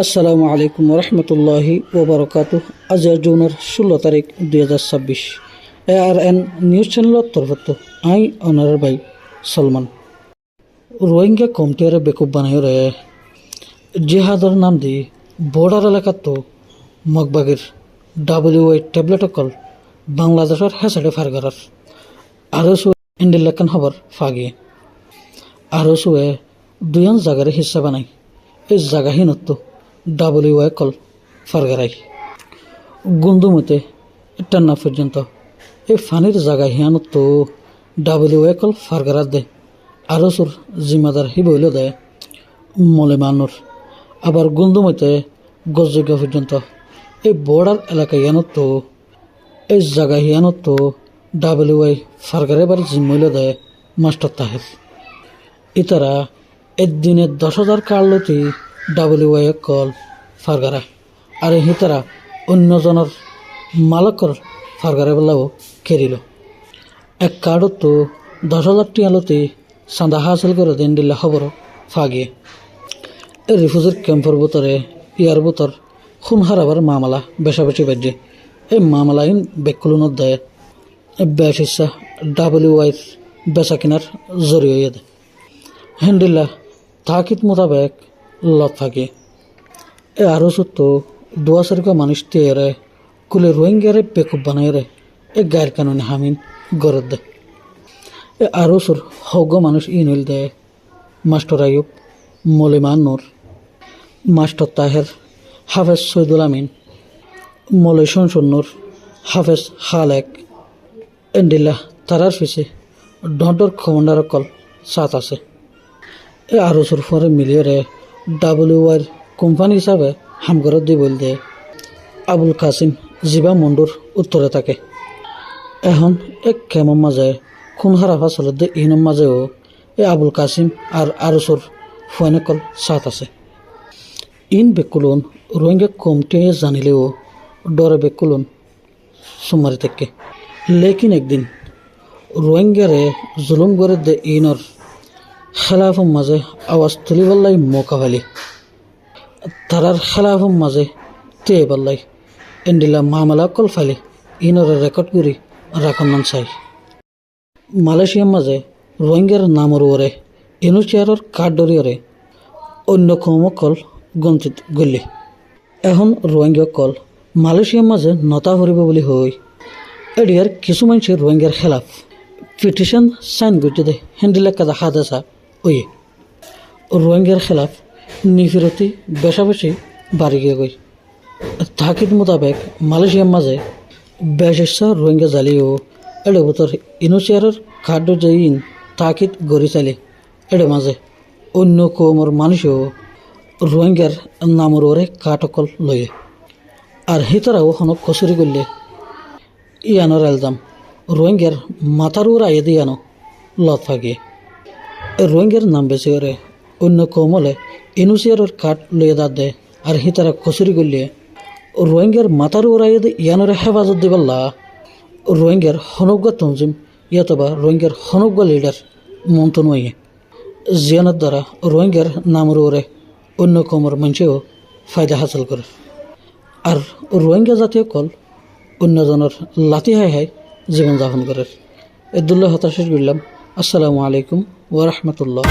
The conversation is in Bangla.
আসসালামু আলাইকুম রহমতুল্লাহি ওবরকাতুহ। আজ জুনের 16 তারিখ 2026 ARN নিউজ চ্যানেলের তরফত আই অনার ভাই সলমান রোহিঙ্গা কমটিয়ারে বেকুব বানাই রে জিহাদর নাম দি বর্ডার এলাকাত তো মগবাগির WA ট্যাবলেট অকল বাংলাদেশের হেসাডে ফারগারার আরও সু ইন্ডিলেকান হবার ফাগিয়ে আরও সুয়ে দুয়ান জাগারে হিসা বানাই এই জাগাহীনত্ব WA কল ফারগারাই গুন্দুমতে টান্না পর্যন্ত এই ফানির জায়গা হিয়ানত WA কল ফারগারাত দে আরও সুর জিম্মাদার হিবইল দে মলে মানুর আবার গুন্দুমতে গজযোগ্য পর্যন্ত এই বর্ডার এলাকা হিয়ানত এই জায়গা হিয়ানত WA ফারগারে বার জিম্মইল দে মাস্টার তাহের ইতারা একদিনে 10,000 কার্লতি WA কল ফারগারা আর হিতারা অন্যজনের মালকর ফারগারে বেলাও কেরিল এক কার্ডত তো 10,000 টিয়ালতি চাঁদা হাসিল করে দিন দিলে খবর ফাগিয়ে এই রিফিউজির ক্যাম্পের ভিতরে ইয়ার ভিতর খুন হারাবার মামলা বেশাবেশি বাজে এই মামলাইন বেকুলনত দেয় বেশ ইচ্ছা WA বেচা কিনার জরিয়ে দেয় হেন্ডিল্লা তাকিদ মোতাবেক লত থাকে এ আরও সত্য 2,000 মানুষ টিয়ারে কুলে রোহিঙ্গারে বেকুব বানাই রে এ গায়ের কানুনে হামিন গরত দে এ আরও সুর হগ মানুষ ইনইল দে মাস্টার আয়ুব মলিমান নূর মাস্টার তাহের হাফেজ সৈদুল আমিন মলয় শনসুন্নুর হাফেজ খালেক এন্ডিল্লা তারার পিছে ডর কমান্ডার কল সাত আছে এ আরও সুর পরে মিলিয়ে রে WA কোম্পানি হিসাবে হামগরত দি বল দে আবুল কাসিম জিবা মন্ডুর উত্তরে থাকে এখন এক কেমন মাঝে খুন হারাফা চলত দে ইনম মাঝেও এ আবুল কাসিম আর আরসুর ফুয়ানেকল সাত আছে ইন বেকুলন রোহিঙ্গা কমটি জানিলেও ডরে বেকুলন সুমারি থেকে লেকিন একদিন রোহিঙ্গারে জুলুম করে দে ইনর খেলাফের মাঝে আওয়াজ তুলিবাল্লাই মৌকা পালি তারার খেলাফের মাঝে তে পাল্লাই এন্ডিলা মামলা কল ফাইলে ইনরে রেকর্ড করি রাখন চাই মালয়েশিয়ার মাঝে রোহিঙ্গার নামর ওরে ইনুচিয়ারর কার্ড ডরিয়রে অন্য কল গন্তিত গলি এখন রোহিঙ্গা কল মালয়েশিয়ার মাঝে নতা ভরিব বলি হই এডিয়ার কিছু মানুষ রোহিঙ্গার খেলাফ পিটিশন সাইন করতে দে হেন্ডিলা কাদা হাদাসা ওই রোহিঙ্গার খেলাফ নিফিরতি বেশাবেশি বাড়ি গিয়ে গই তাকিদ মোতাবেক মালয়েশিয়ার মাঝে বেশ ইচ্ছা রোহিঙ্গা জ্বালিয়েও এডে বতর ইনুচিয়ারের খাদ্য জয়ীন তাকিদ গড়ি চালে এডে মাঝে অন্য কমর মানুষও রোহিঙ্গার নামর ওরে কাটকল লয়ে আর হিতারাও হনক কচুরি করলে ইয়ানোর এলজাম রোহিঙ্গার মাথার ওর আইয়ে দিয়ানো লত ফাঁকিয়ে রোহিঙ্গার নাম বেশি করে অন্য কমলে ইনুচিয়ারের কাঠ লইয়ে দাঁত দেয় আর হিতারা কচুরি করলে রোহিঙ্গার মাথার ওরাইয়ে ইয়ানোর হেফাজত দিবাল্লা রোহিঙ্গার হনজ্ঞ তঞ্জিম ইয়াতবা রোহিঙ্গার হনজ্ঞ লিডার মন্থন হইয়ে জিয়ানোর দ্বারা রোহিঙ্গার নামর ওরে অন্য কমর মানুষেও ফায়দা হাসিল করে আর রোহিঙ্গা জাতীয় কল অন্যজনের লাতি হাই হাই জীবনযাপন করে এদুল্লাহ হতাশ করলাম। আসসালামু আলাইকুম ওয়া রাহমাতুল্লাহ।